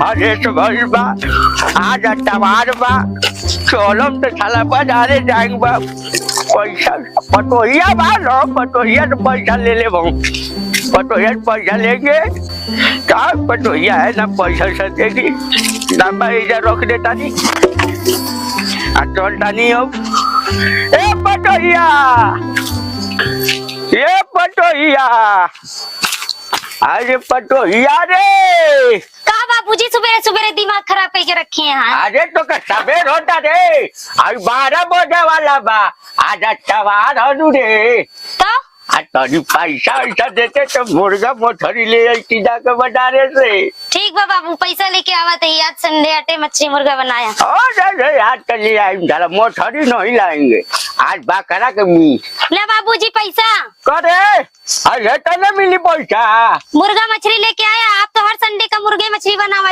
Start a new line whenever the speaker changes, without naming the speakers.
अरे तो भाई बा आज अट्टावार बा चोलम तो साला बाजारे जाएंगे बा पैसा पटोहिया बा लो पटोहिया तो पैसा ले ले बहु पटोहिया पैसा लेंगे क्या पटोहिया है ना पैसा से देगी ना मैं इधर रख देता नहीं चलता नहीं हो ए पटोहिया ये पटोहिया अरे पटोहिया रे
कहा बाबूजी सुबह सुबह दिमाग खराब करके रखे हैं यहाँ।
अरे तो सवेर होता रे आज 12 बजे वाला बा आज अट्ठावार हनु रे
तो
तनी पैसा वैसा देते तो मुर्गा मोथरी ले आई जाके बाजारे से।
ठीक बा बाबू पैसा लेके आवा थे आज संडे आटे मच्छी मुर्गा बनाया।
अरे आज तो ले आएंगे जरा मोथरी नहीं लाएंगे आज बकरा के मीट।
ले बाबूजी पैसा
करे अरे तो नहीं मिली पैसा
मुर्गा मछली लेके आया आप तो हर संडे का मुर्गे मछली बनावा।